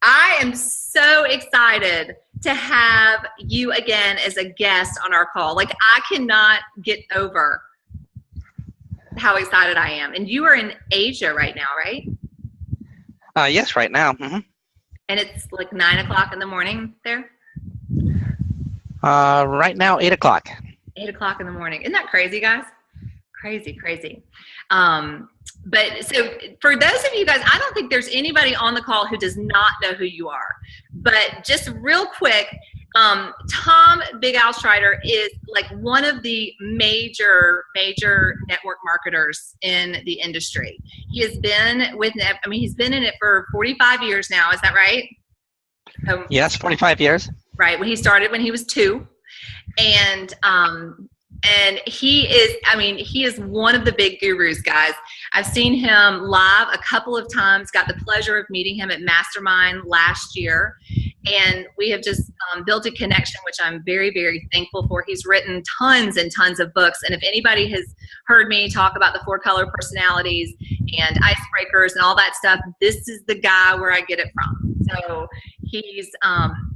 I am so excited to have you again as a guest on our call. Like, I cannot get over how excited I am. And you are in Asia right now, right? Yes, right now. Mm-hmm. And it's like 9 o'clock in the morning there? Right now, 8 o'clock. 8 o'clock in the morning. Isn't that crazy, guys? Crazy. But so for those of you guys, I don't think there's anybody on the call who does not know who you are. But just real quick, Tom Big Al Strider is like one of the major network marketers in the industry. He has been he's been in it for 45 years now. Is that right? Yes, 45 years. Right. When he started when he was 2. And he is one of the big gurus, guys. I've seen him live a couple of times, got the pleasure of meeting him at Mastermind last year. And we have just built a connection, which I'm very, very thankful for. He's written tons and tons of books. And if anybody has heard me talk about the 4 color personalities and icebreakers and all that stuff, this is the guy where I get it from. So he's,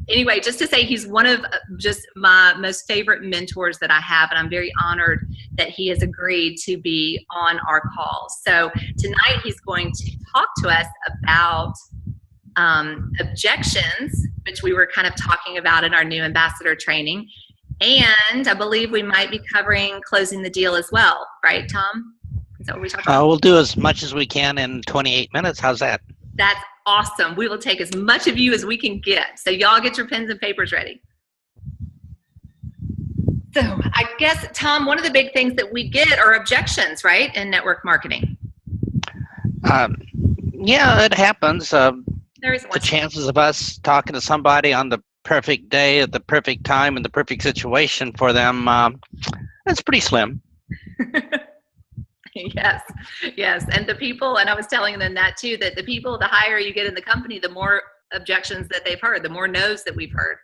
anyway, just to say he's one of just my most favorite mentors that I have. And I'm very honored that he has agreed to be on our call. So tonight he's going to talk to us about objections, which we were kind of talking about in our new ambassador training. And I believe we might be covering closing the deal as well. Right, Tom? Is that what we talked about? We'll do as much as we can in 28 minutes. How's that? That's awesome. We will take as much of you as we can get. So y'all get your pens and papers ready. So I guess, Tom, one of the big things that we get are objections, right, in network marketing. Yeah, it happens. There is the chances of us talking to somebody on the perfect day at the perfect time in the perfect situation for them, that's pretty slim. Yes. And the people, and I was telling them that too, that the people, the higher you get in the company, the more objections that they've heard, the more no's that we've heard.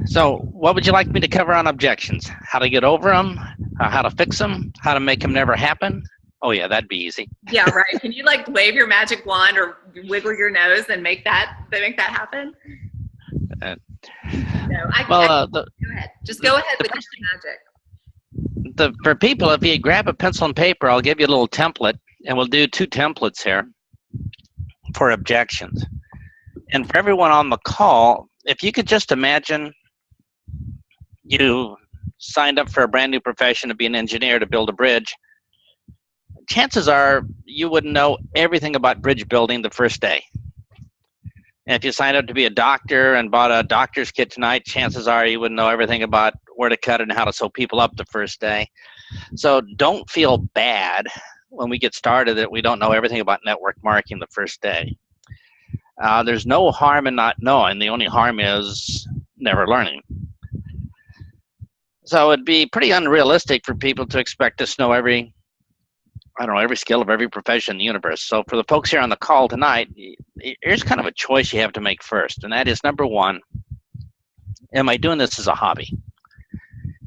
So what would you like me to cover on objections? How to get over them, how to fix them, how to make them never happen? Oh yeah, that'd be easy. Yeah, right. Can you like wave your magic wand or wiggle your nose and make that happen? No, go ahead. Just go ahead with your magic. For people, if you grab a pencil and paper, I'll give you a little template, and we'll do 2 templates here for objections. And for everyone on the call, if you could just imagine you signed up for a brand new profession to be an engineer to build a bridge, chances are you wouldn't know everything about bridge building the first day. And if you signed up to be a doctor and bought a doctor's kit tonight, chances are you wouldn't know everything about where to cut it and how to sew people up the first day. So don't feel bad when we get started that we don't know everything about network marketing the first day. There's no harm in not knowing. The only harm is never learning. So it'd be pretty unrealistic for people to expect us to know every skill of every profession in the universe. So for the folks here on the call tonight, here's kind of a choice you have to make first. And that is, number 1, am I doing this as a hobby?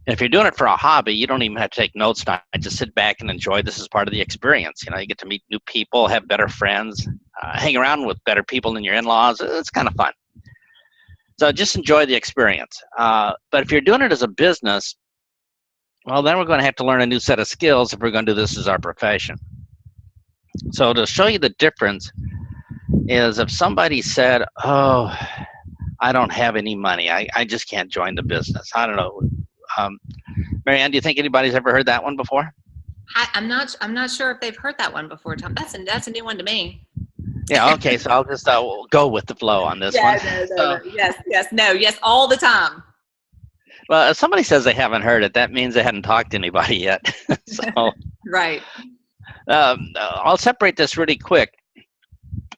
And if you're doing it for a hobby, you don't even have to take notes now. Just sit back and enjoy this as part of the experience. You know, you get to meet new people, have better friends, hang around with better people than your in-laws. It's kind of fun. So just enjoy the experience. But if you're doing it as a business, well, then we're going to have to learn a new set of skills if we're going to do this as our profession. So to show you the difference is if somebody said, oh, I don't have any money. I just can't join the business. I don't know. Marianne, do you think anybody's ever heard that one before? I'm not sure if they've heard that one before, Tom. That's a new one to me. Yeah, okay, so I'll just go with the flow on this one. Yes, all the time. Well, if somebody says they haven't heard it, that means they hadn't talked to anybody yet. So, right. I'll separate this really quick.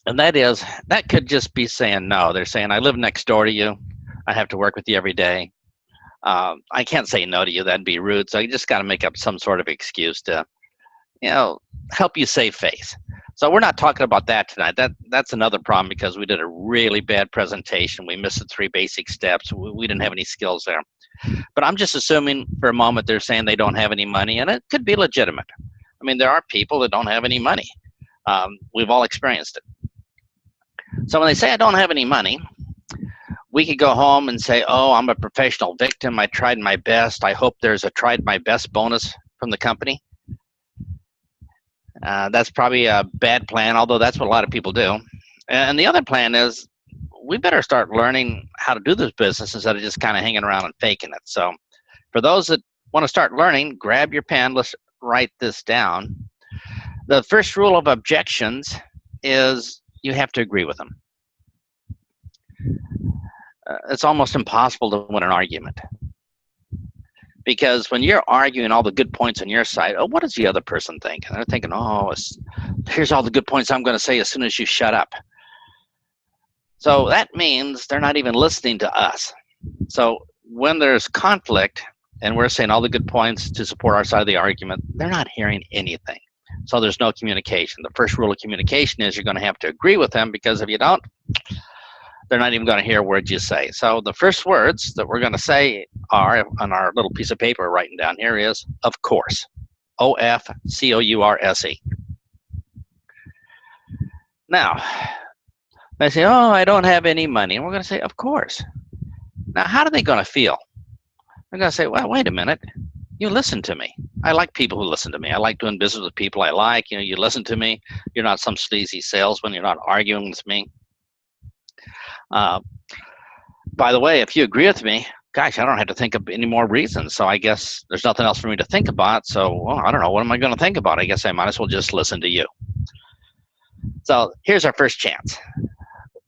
And that could just be saying no. They're saying, I live next door to you. I have to work with you every day. I can't say no to you. That'd be rude. So you just got to make up some sort of excuse to, help you save face. So we're not talking about that tonight. That's another problem because we did a really bad presentation. We missed the 3 basic steps. We didn't have any skills there. But I'm just assuming for a moment they're saying they don't have any money, and it could be legitimate. I mean, there are people that don't have any money. We've all experienced it. So when they say I don't have any money, we could go home and say, oh, I'm a professional victim. I tried my best. I hope there's a tried my best bonus from the company. That's probably a bad plan, although that's what a lot of people do. And the other plan is we better start learning how to do this business instead of just kind of hanging around and faking it. So for those that want to start learning, grab your pen. Let's write this down. The first rule of objections is you have to agree with them. It's almost impossible to win an argument. Because when you're arguing all the good points on your side, oh, what does the other person think? And they're thinking, oh, here's all the good points I'm going to say as soon as you shut up. So that means they're not even listening to us. So when there's conflict and we're saying all the good points to support our side of the argument, they're not hearing anything. So there's no communication. The first rule of communication is you're going to have to agree with them, because if you don't, they're not even going to hear words you say. So the first words that we're going to say are, on our little piece of paper we're writing down here, is of course. O-F-C-O-U-R-S-E. Now, they say, oh, I don't have any money. And we're going to say, of course. Now, how are they going to feel? They're going to say, well, wait a minute. You listen to me. I like people who listen to me. I like doing business with people I like. You know, you listen to me. You're not some sleazy salesman. You're not arguing with me. By the way, if you agree with me, gosh, I don't have to think of any more reasons. So I guess there's nothing else for me to think about. So, well, I don't know. What am I going to think about? I guess I might as well just listen to you. So here's our first chance.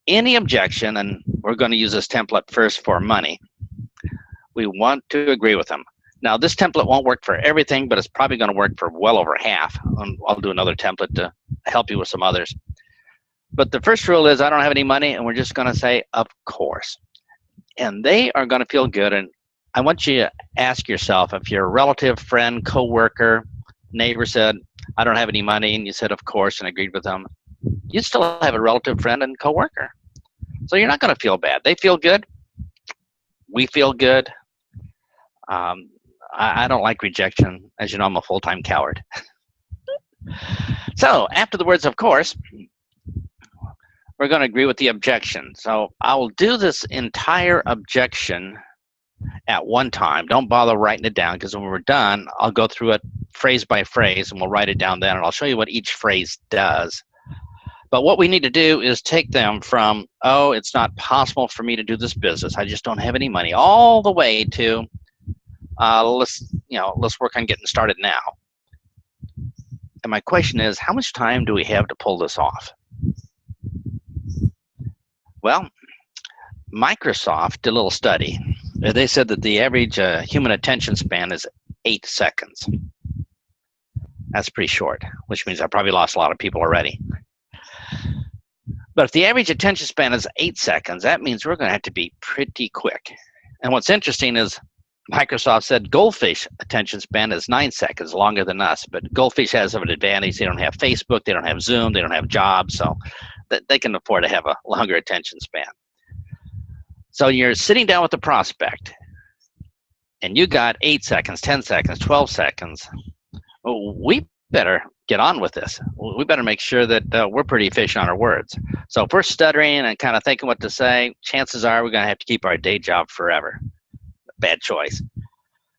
Any objection, and we're going to use this template first for money, we want to agree with them. Now, this template won't work for everything, but it's probably going to work for well over half. I'll do another template to help you with some others. But the first rule is I don't have any money, and we're just going to say, of course. And they are going to feel good. And I want you to ask yourself, if your relative, friend, coworker, neighbor said, I don't have any money, and you said, of course, and agreed with them, you still have a relative, friend, and coworker. So you're not going to feel bad. They feel good. We feel good. I don't like rejection. As you know, I'm a full-time coward. So after the words, of course, we're going to agree with the objection. So I'll do this entire objection at one time. Don't bother writing it down, because when we're done, I'll go through it phrase by phrase, and we'll write it down then, and I'll show you what each phrase does. But what we need to do is take them from, oh, it's not possible for me to do this business, I just don't have any money, all the way to, let's work on getting started now. And my question is, how much time do we have to pull this off? Well, Microsoft did a little study. They said that the average human attention span is 8 seconds. That's pretty short, which means I probably lost a lot of people already. But if the average attention span is 8 seconds, that means we're going to have to be pretty quick. And what's interesting is Microsoft said goldfish attention span is 9 seconds, longer than us. But goldfish has an advantage. They don't have Facebook, they don't have Zoom, they don't have jobs, so they can afford to have a longer attention span. So you're sitting down with a prospect, and you got 8 seconds, 10 seconds, 12 seconds. We better get on with this. We better make sure that we're pretty efficient on our words. So if we're stuttering and kind of thinking what to say, chances are we're going to have to keep our day job forever. Bad choice.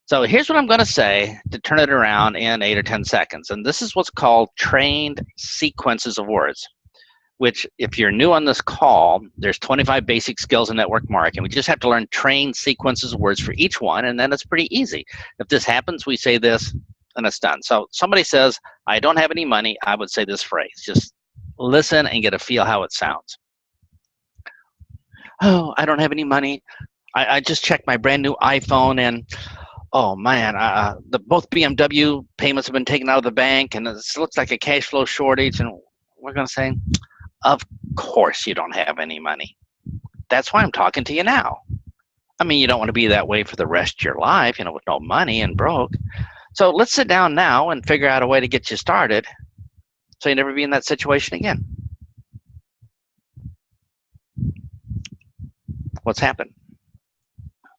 So here's what I'm going to say to turn it around in 8 or 10 seconds. And this is what's called trained sequences of words, which if you're new on this call, there's 25 basic skills in network marketing. We just have to learn trained sequences of words for each one, and then it's pretty easy. If this happens, we say this, and it's done. So somebody says, I don't have any money, I would say this phrase. Just listen and get a feel how it sounds. Oh, I don't have any money. I just checked my brand new iPhone, and oh man, both BMW payments have been taken out of the bank, and it looks like a cash flow shortage. And we're going to say, of course you don't have any money. That's why I'm talking to you now. I mean, you don't want to be that way for the rest of your life, with no money and broke. So let's sit down now and figure out a way to get you started so you never be in that situation again. What's happened?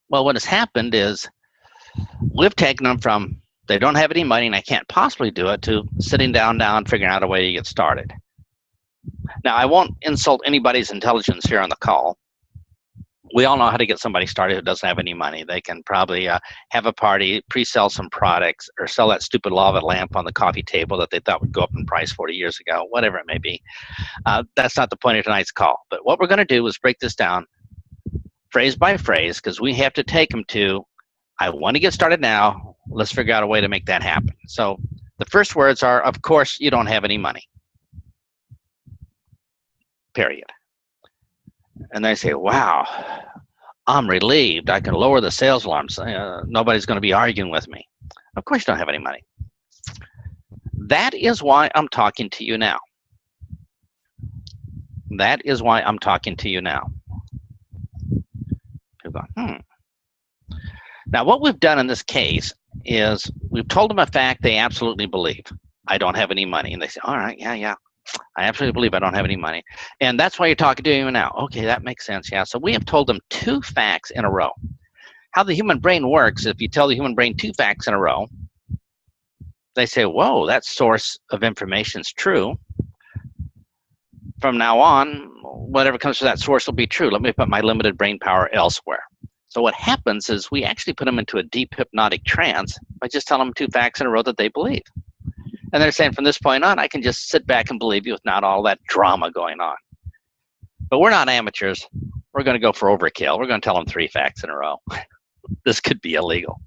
Well, what has happened is we've taken them from they don't have any money and I can't possibly do it to sitting down now and figuring out a way to get started. Now, I won't insult anybody's intelligence here on the call. We all know how to get somebody started who doesn't have any money. They can probably have a party, pre-sell some products, or sell that stupid lava lamp on the coffee table that they thought would go up in price 40 years ago, whatever it may be. That's not the point of tonight's call. But what we're going to do is break this down phrase by phrase, because we have to take them to, I want to get started now. Let's figure out a way to make that happen. So the first words are, of course, you don't have any money. Period. And they say, wow, I'm relieved. I can lower the sales alarms. Nobody's going to be arguing with me. Of course you don't have any money. That is why I'm talking to you now. That is why I'm talking to you now. People go, Now, what we've done in this case is we've told them a fact they absolutely believe. I don't have any money. And they say, all right, yeah. I absolutely believe I don't have any money. And that's why you're talking to you now. Okay, that makes sense. Yeah. So we have told them 2 facts in a row. How the human brain works, if you tell the human brain 2 facts in a row, they say, whoa, that source of information is true. From now on, whatever comes from that source will be true. Let me put my limited brain power elsewhere. So what happens is we actually put them into a deep hypnotic trance by just telling them 2 facts in a row that they believe. And they're saying from this point on, I can just sit back and believe you with not all that drama going on. But we're not amateurs. We're going to go for overkill. We're going to tell them 3 facts in a row. This could be illegal.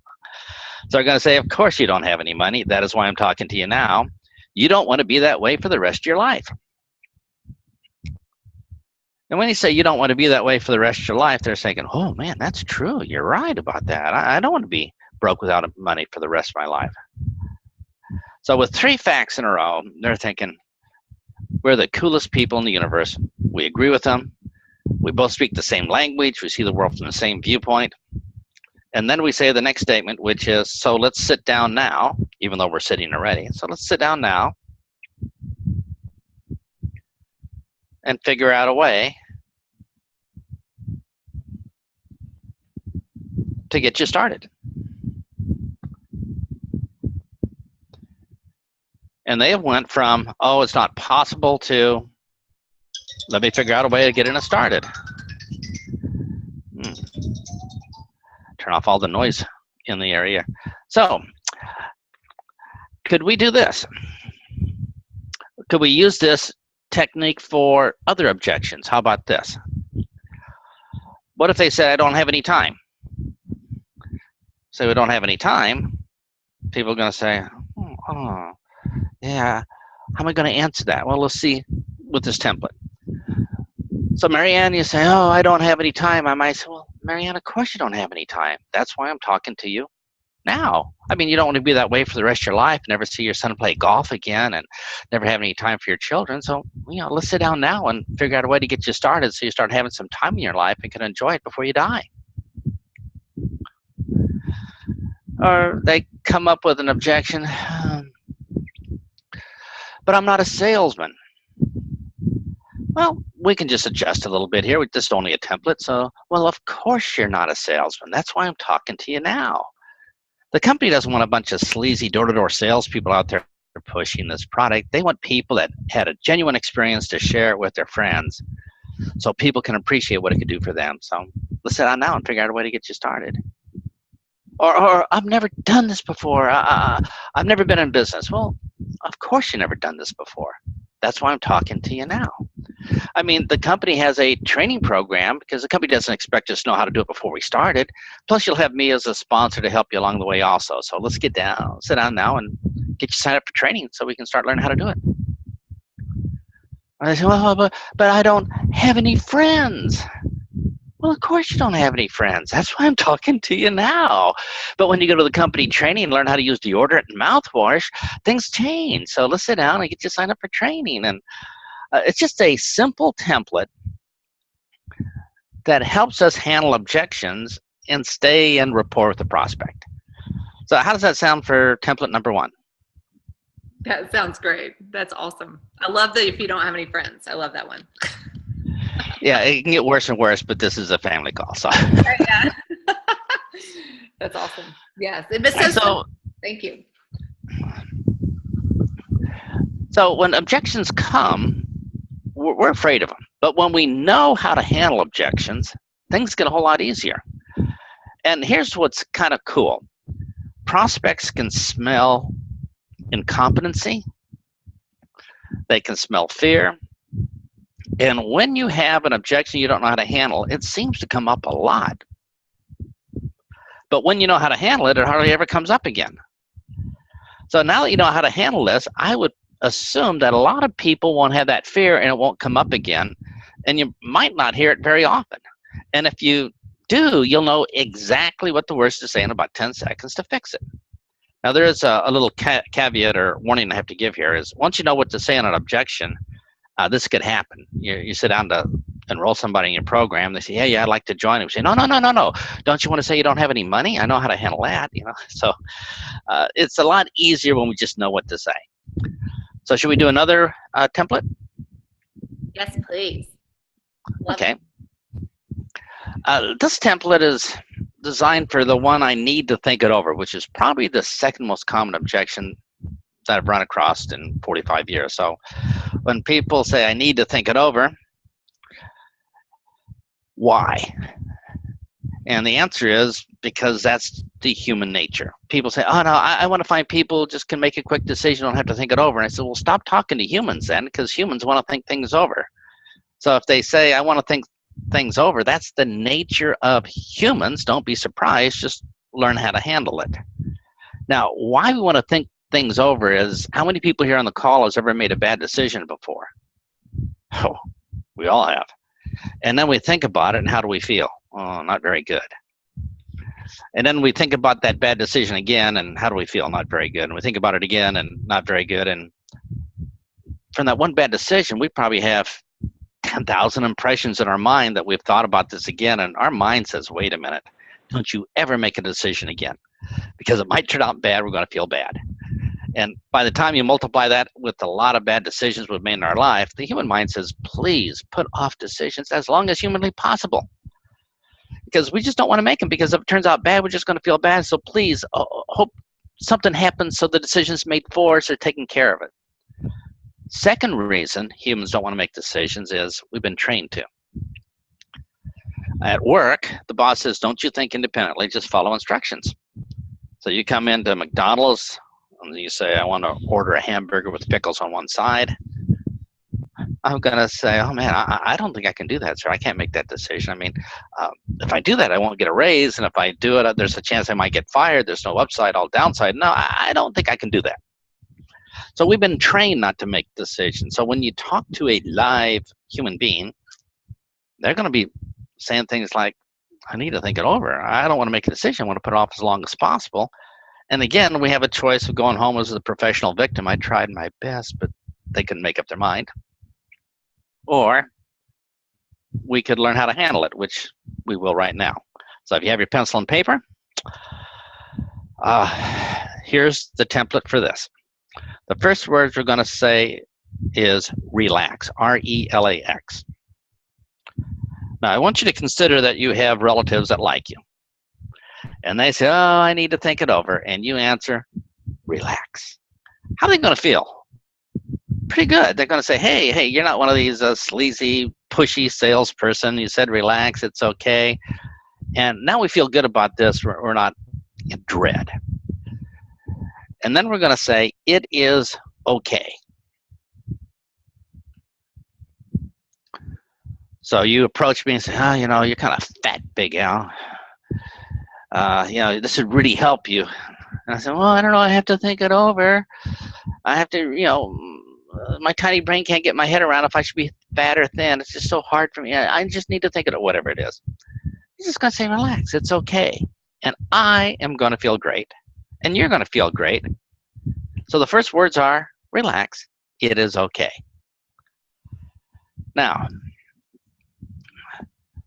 So they're going to say, of course you don't have any money. That is why I'm talking to you now. You don't want to be that way for the rest of your life. And when you say you don't want to be that way for the rest of your life, they're thinking, oh man, that's true. You're right about that. I don't want to be broke without money for the rest of my life. So with 3 facts in a row, they're thinking, we're the coolest people in the universe. We agree with them. We both speak the same language. We see the world from the same viewpoint. And then we say the next statement, which is, so let's sit down now, even though we're sitting already. So let's sit down now and figure out a way to get you started. And they went from, oh, it's not possible, to, let me figure out a way to get it started. Turn off all the noise in the area. So, could we do this? Could we use this technique for other objections? How about this? What if they said, I don't have any time? So we don't have any time. People are going to say, oh, yeah, how am I going to answer that? Well, let's see with this template. So Marianne, you say, oh, I don't have any time. I might say, well, Marianne, of course you don't have any time. That's why I'm talking to you now. I mean, you don't want to be that way for the rest of your life, never see your son play golf again, and never have any time for your children. So, let's sit down now and figure out a way to get you started so you start having some time in your life and can enjoy it before you die. Or they come up with an objection, but I'm not a salesman. Well, we can just adjust a little bit here. This is only a template. So, well, of course you're not a salesman. That's why I'm talking to you now. The company doesn't want a bunch of sleazy door-to-door salespeople out there pushing this product. They want people that had a genuine experience to share it with their friends so people can appreciate what it could do for them. So let's sit down now and figure out a way to get you started. Or I've never done this before. I've never been in business. Well, of course you've never done this before. That's why I'm talking to you now. I mean, the company has a training program because the company doesn't expect us to know how to do it before we started. Plus, you'll have me as a sponsor to help you along the way also. So let's sit down now and get you signed up for training so we can start learning how to do it. And I say, well, but I don't have any friends. Well, of course you don't have any friends. That's why I'm talking to you now. But when you go to the company training and learn how to use deodorant and mouthwash, things change. So let's sit down and get you signed up for training. And it's just a simple template that helps us handle objections and stay in rapport with the prospect. So how does that sound for template number 1? That sounds great. That's awesome. I love that if you don't have any friends. I love that one. Yeah, it can get worse and worse, but this is a family call. So. Yeah. That's awesome. Yes. So thank you. So when objections come, we're afraid of them. But when we know how to handle objections, things get a whole lot easier. And here's what's kind of cool. Prospects can smell incompetency. They can smell fear. And when you have an objection you don't know how to handle, it seems to come up a lot. But when you know how to handle it, it hardly ever comes up again. So now that you know how to handle this, I would assume that a lot of people won't have that fear and it won't come up again. And you might not hear it very often. And if you do, you'll know exactly what the words to say in about 10 seconds to fix it. Now, there is a little caveat or warning I have to give here is once you know what to say on an objection, this could happen. You sit down to enroll somebody in your program. They say, hey, yeah, I'd like to join. You say, no. Don't you want to say you don't have any money? I know how to handle that. So it's a lot easier when we just know what to say. So should we do another template? Yes, please. Okay. This template is designed for the one I need to think it over, which is probably the second most common objection that I've run across in 45 years. So when people say, I need to think it over, why? And the answer is because that's the human nature. People say, oh, no, I want to find people who just can make a quick decision, don't have to think it over. And I said, well, stop talking to humans then, because humans want to think things over. So if they say, I want to think things over, that's the nature of humans. Don't be surprised. Just learn how to handle it. Now, why we want to think things over is how many people here on the call has ever made a bad decision before? Oh, we all have. And then we think about it, and how do we feel? Oh, not very good. And then we think about that bad decision again, and how do we feel? Not very good. And we think about it again, and not very good. And from that one bad decision, we probably have 10,000 impressions in our mind that we've thought about this again, and our mind says, wait a minute, don't you ever make a decision again, because it might turn out bad, we're going to feel bad. And by the time you multiply that with a lot of bad decisions we've made in our life, the human mind says, please put off decisions as long as humanly possible, because we just don't want to make them, because if it turns out bad, we're just going to feel bad. So please hope something happens so the decisions made for us are taking care of it. Second reason humans don't want to make decisions is we've been trained to. At work, the boss says, don't you think independently, just follow instructions. So you come into McDonald's and you say, I want to order a hamburger with pickles on one side. I'm going to say, oh man, I don't think I can do that, sir. I can't make that decision. I mean, if I do that, I won't get a raise. And if I do it, there's a chance I might get fired. There's no upside, all downside. No, I don't think I can do that. So we've been trained not to make decisions. So when you talk to a live human being, they're going to be saying things like, I need to think it over. I don't want to make a decision. I want to put it off as long as possible. And again, we have a choice of going home as a professional victim. I tried my best, but they couldn't make up their mind. Or we could learn how to handle it, which we will right now. So if you have your pencil and paper, here's the template for this. The first words we're going to say is relax, R-E-L-A-X. Now, I want you to consider that you have relatives that like you. And they say, oh, I need to think it over. And you answer, relax. How are they going to feel? Pretty good. They're going to say, hey, you're not one of these sleazy, pushy salesperson. You said relax, it's okay. And now we feel good about this. We're not in dread. And then we're going to say, it is okay. So you approach me and say, oh, you're kind of fat, Big Al. This would really help you. And I said, well, I don't know. I have to think it over. I have to, my tiny brain can't get my head around if I should be fat or thin. It's just so hard for me. I just need to think of whatever it is. He's just going to say, relax. It's okay. And I am going to feel great. And you're going to feel great. So the first words are, relax. It is okay. Now,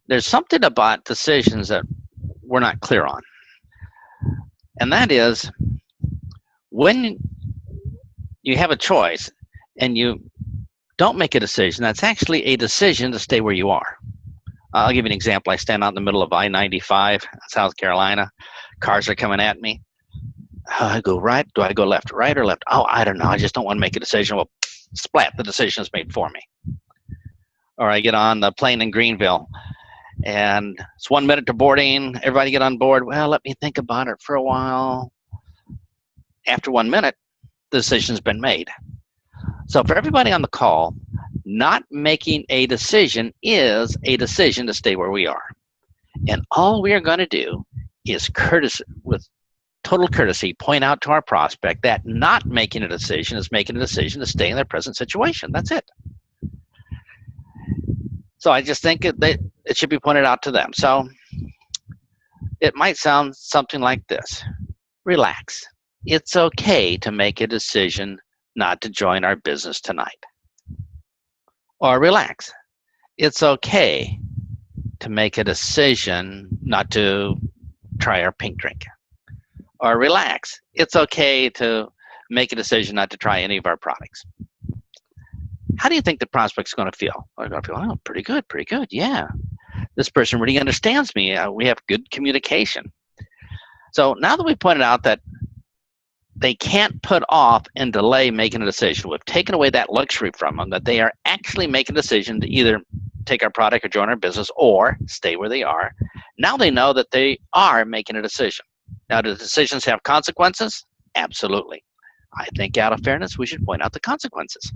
there's something about decisions that we're not clear on. And that is, when you have a choice and you don't make a decision, that's actually a decision to stay where you are. I'll give you an example. I stand out in the middle of I-95, South Carolina. Cars are coming at me. I go right. Do I go left? Right or left? Oh, I don't know. I just don't want to make a decision. Well, splat, the decision is made for me. or I get on the plane in Greenville, and it's 1 minute to boarding. Everybody get on board. Well, let me think about it for a while. After 1 minute, the decision's been made. So for everybody on the call, not making a decision is a decision to stay where we are. And all we are going to do is with total courtesy, point out to our prospect that not making a decision is making a decision to stay in their present situation. That's it. So I just think it should be pointed out to them. So it might sound something like this. Relax. It's okay to make a decision not to join our business tonight. Or relax. It's okay to make a decision not to try our pink drink. Or relax. It's okay to make a decision not to try any of our products. How do you think the prospect's going to feel? They're going to feel, oh, pretty good, yeah. This person really understands me. We have good communication. So now that we pointed out that they can't put off and delay making a decision, we've taken away that luxury from them, that they are actually making a decision to either take our product or join our business or stay where they are. Now they know that they are making a decision. Now, do decisions have consequences? Absolutely. I think out of fairness, we should point out the consequences.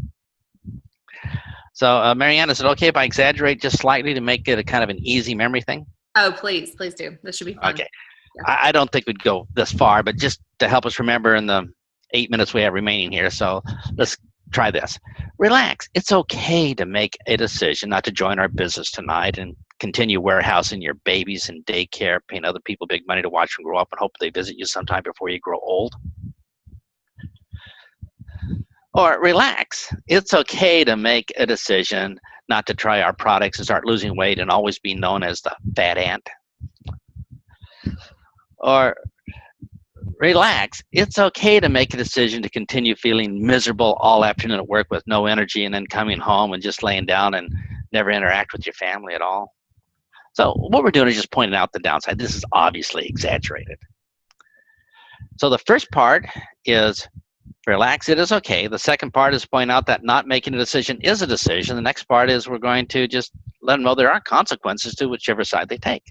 So, Marianne, is it okay if I exaggerate just slightly to make it a kind of an easy memory thing? Oh, please do. This should be fun. Okay. Yeah. I don't think we'd go this far, but just to help us remember in the 8 minutes we have remaining here. So let's try this. Relax. It's okay to make a decision not to join our business tonight and continue warehousing your babies in daycare, paying other people big money to watch them grow up and hope they visit you sometime before you grow old. Or relax. It's okay to make a decision not to try our products and start losing weight and always be known as the fat ant. Or relax. It's okay to make a decision to continue feeling miserable all afternoon at work with no energy and then coming home and just laying down and never interact with your family at all. So what we're doing is just pointing out the downside. This is obviously exaggerated. So the first part is relax, it is okay. The second part is point out that not making a decision is a decision. The next part is we're going to just let them know there are consequences to whichever side they take.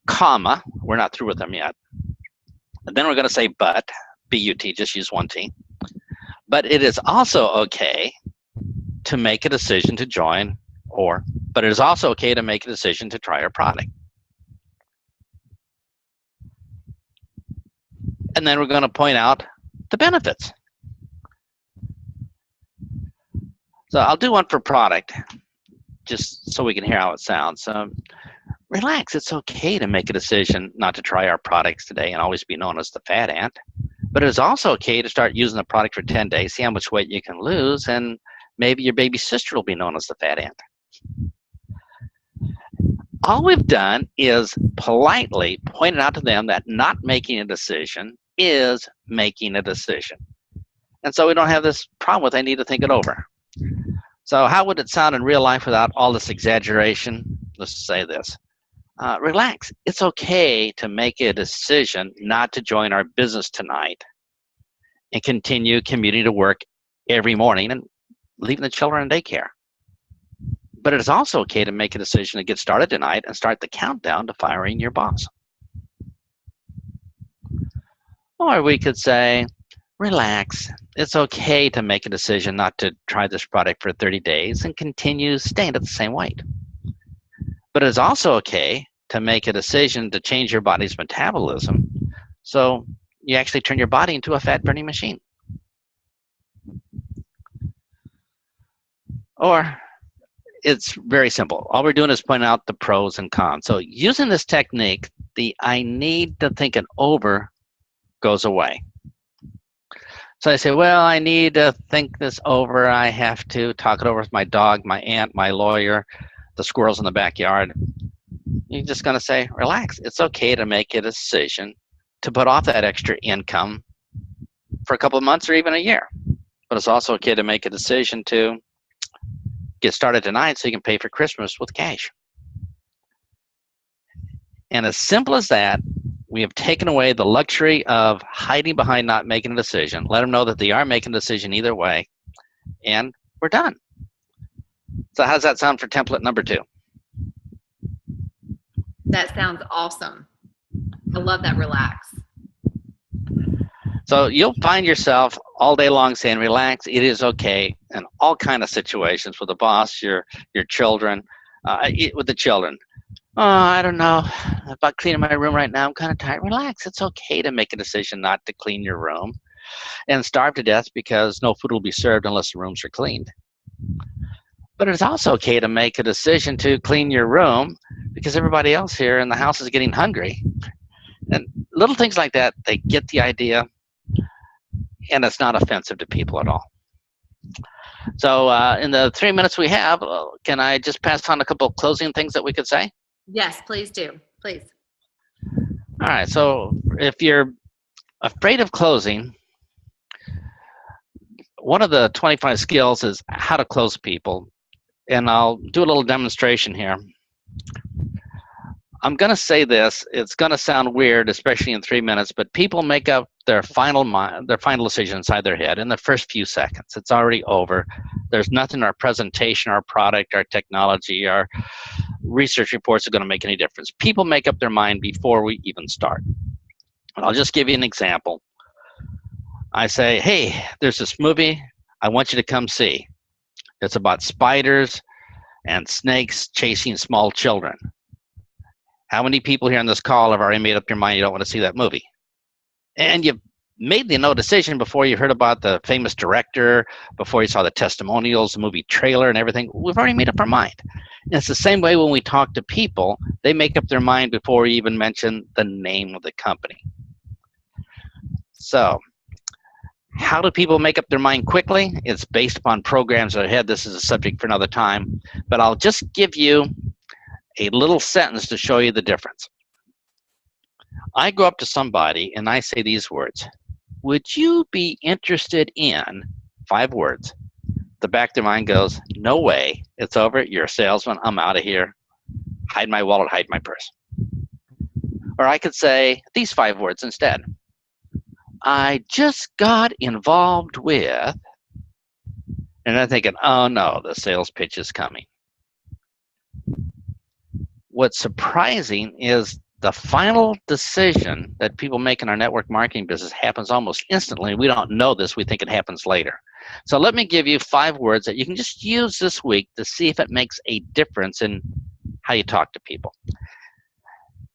Comma, we're not through with them yet. And then we're going to say but, B-U-T, just use one T. But it is also okay to make a decision to join, but it is also okay to make a decision to try our product. And then we're going to point out the benefits. So I'll do one for product, just so we can hear how it sounds. Relax, it's okay to make a decision not to try our products today and always be known as the fat ant. But it is also okay to start using the product for 10 days, see how much weight you can lose, and maybe your baby sister will be known as the fat ant. All we've done is politely pointed out to them that not making a decision is making a decision. And so we don't have this problem with I need to think it over. So how would it sound in real life without all this exaggeration? Let's say this. Relax. It's okay to make a decision not to join our business tonight and continue commuting to work every morning and leaving the children in daycare. But it is also okay to make a decision to get started tonight and start the countdown to firing your boss. Or we could say, relax. It's okay to make a decision not to try this product for 30 days and continue staying at the same weight. But it's also okay to make a decision to change your body's metabolism so you actually turn your body into a fat-burning machine. Or it's very simple. All we're doing is pointing out the pros and cons. So using this technique, the I need to think it over goes away. So I say, well, I need to think this over. I have to talk it over with my dog, my aunt, my lawyer, the squirrels in the backyard. You're just going to say, relax. It's okay to make a decision to put off that extra income for a couple of months or even a year. But it's also okay to make a decision to get started tonight so you can pay for Christmas with cash. And as simple as that, we have taken away the luxury of hiding behind not making a decision. Let them know that they are making a decision either way, and we're done. So how's that sound for template number 2? That sounds awesome. I love that relax. So you'll find yourself all day long saying, relax, it is okay, in all kind of situations with the boss, your children, with the children. Oh, I don't know about cleaning my room right now. I'm kind of tired. Relax. It's okay to make a decision not to clean your room and starve to death because no food will be served unless the rooms are cleaned. But it's also okay to make a decision to clean your room because everybody else here in the house is getting hungry. And little things like that, they get the idea, and it's not offensive to people at all. So in the 3 minutes we have, can I just pass on a couple of closing things that we could say? Yes, please do. Please. All right. So if you're afraid of closing, one of the 25 skills is how to close people. And I'll do a little demonstration here. I'm going to say this. It's going to sound weird, especially in 3 minutes, but people make up their final decision inside their head in the first few seconds. It's already over. There's nothing in our presentation, our product, our technology, our research reports are going to make any difference. People make up their mind before we even start. And I'll just give you an example. I say, hey, there's this movie I want you to come see. It's about spiders and snakes chasing small children. How many people here on this call have already made up their mind you don't want to see that movie? And you've made the no decision before you heard about the famous director, before you saw the testimonials, the movie trailer and everything. We've already made up our mind. And it's the same way when we talk to people. They make up their mind before we even mention the name of the company. So how do people make up their mind quickly? It's based upon programs ahead. This is a subject for another time. But I'll just give you a little sentence to show you the difference. I go up to somebody and I say these words. Would you be interested in 5 words? The back of their mind goes, no way. It's over. You're a salesman. I'm out of here. Hide my wallet, hide my purse. Or I could say these 5 words instead. I just got involved with, and I'm thinking, oh no, the sales pitch is coming. What's surprising is the final decision that people make in our network marketing business happens almost instantly. We don't know this. We think it happens later. So let me give you 5 words that you can just use this week to see if it makes a difference in how you talk to people.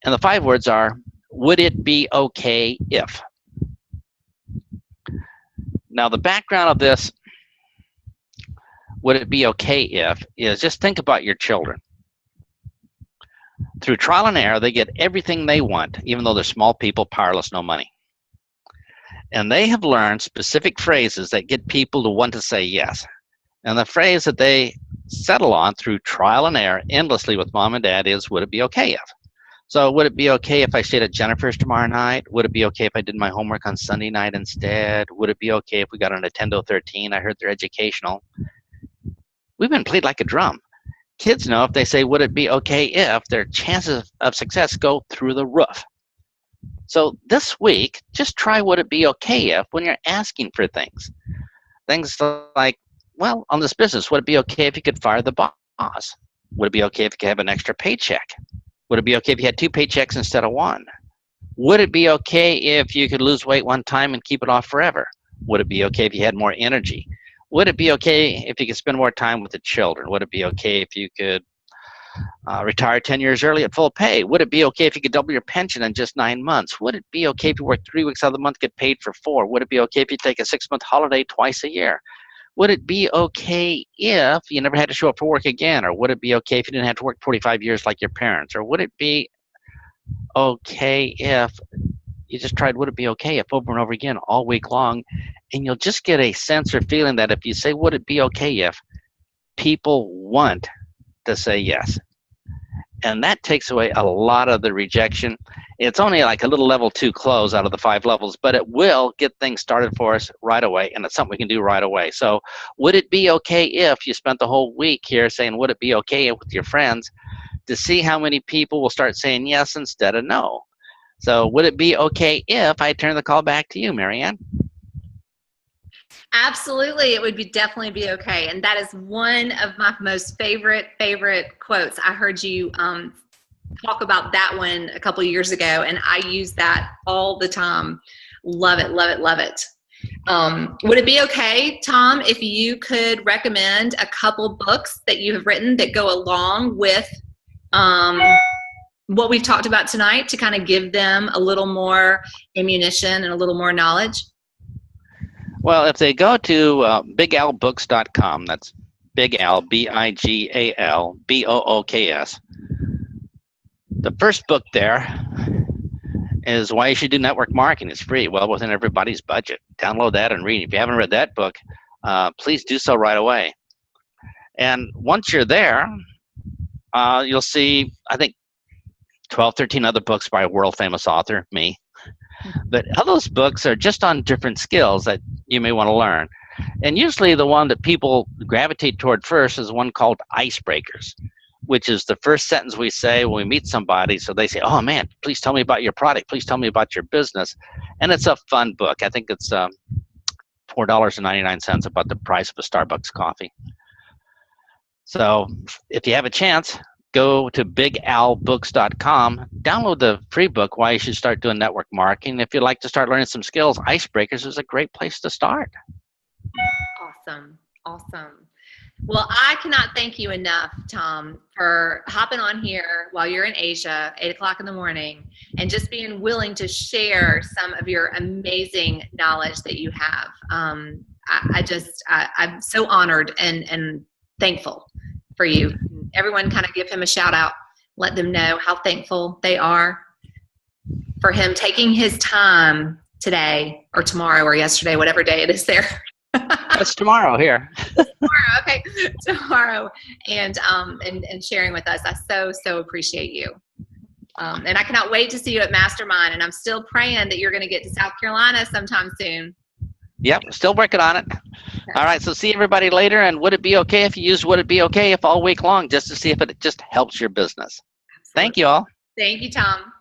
And the 5 words are, would it be okay if? Now, the background of this, would it be okay if, is just think about your children. Through trial and error, they get everything they want, even though they're small people, powerless, no money. And they have learned specific phrases that get people to want to say yes. And the phrase that they settle on through trial and error endlessly with mom and dad is, would it be okay if? So would it be okay if I stayed at Jennifer's tomorrow night? Would it be okay if I did my homework on Sunday night instead? Would it be okay if we got a Nintendo 13? I heard they're educational. We've been played like a drum. Kids know if they say, would it be okay if, their chances of success go through the roof. So this week, just try would it be okay if when you're asking for things. Things like, well, on this business, would it be okay if you could fire the boss? Would it be okay if you could have an extra paycheck? Would it be okay if you had 2 paychecks instead of 1? Would it be okay if you could lose weight one time and keep it off forever? Would it be okay if you had more energy? Would it be okay if you could spend more time with the children? Would it be okay if you could retire 10 years early at full pay? Would it be okay if you could double your pension in just 9 months? Would it be okay if you work 3 weeks out of the month, get paid for 4? Would it be okay if you take a 6-month holiday twice a year? Would it be okay if you never had to show up for work again? Or would it be okay if you didn't have to work 45 years like your parents? Or would it be okay if you just tried would it be okay if over and over again all week long, and you'll just get a sense or feeling that if you say would it be okay if, people want to say yes. And that takes away a lot of the rejection. It's only like a little level 2 close out of the 5 levels, but it will get things started for us right away, and it's something we can do right away. So would it be okay if you spent the whole week here saying would it be okay if with your friends, to see how many people will start saying yes instead of no. So would it be okay if I turn the call back to you, Marianne? Absolutely, it would definitely be okay. And that is one of my most favorite quotes. I heard you talk about that one a couple of years ago, and I use that all the time. Love it, love it, love it. Would it be okay, Tom, if you could recommend a couple books that you have written that go along with what we've talked about tonight to kind of give them a little more ammunition and a little more knowledge? Well, if they go to bigalbooks.com, that's Big Al, Bigal, Books. The first book there is Why You Should Do Network Marketing. It's free, well within everybody's budget. Download that and read it. If you haven't read that book, please do so right away. And once you're there, you'll see, I think, 12, 13 other books by a world-famous author, me. But all those books are just on different skills that you may want to learn. And usually the one that people gravitate toward first is one called Icebreakers, which is the first sentence we say when we meet somebody. So they say, oh, man, please tell me about your product. Please tell me about your business. And it's a fun book. I think it's $4.99, about the price of a Starbucks coffee. So if you have a chance, go to bigalbooks.com, download the free book, Why You Should Start Doing Network Marketing. If you'd like to start learning some skills, Icebreakers is a great place to start. Awesome. Awesome. Well, I cannot thank you enough, Tom, for hopping on here while you're in Asia, 8 o'clock in the morning, and just being willing to share some of your amazing knowledge that you have. I'm so honored and thankful for you. Everyone kind of give him a shout out, let them know how thankful they are for him taking his time today or tomorrow or yesterday, whatever day it is there. That's tomorrow here. Tomorrow, okay, tomorrow, and sharing with us. I so appreciate you. And I cannot wait to see you at Mastermind, and I'm still praying that you're going to get to South Carolina sometime soon. Yep, still working on it. All right, so see everybody later. And would it be okay if you use Would It Be Okay If all week long, just to see if it just helps your business? Absolutely. Thank you all. Thank you, Tom.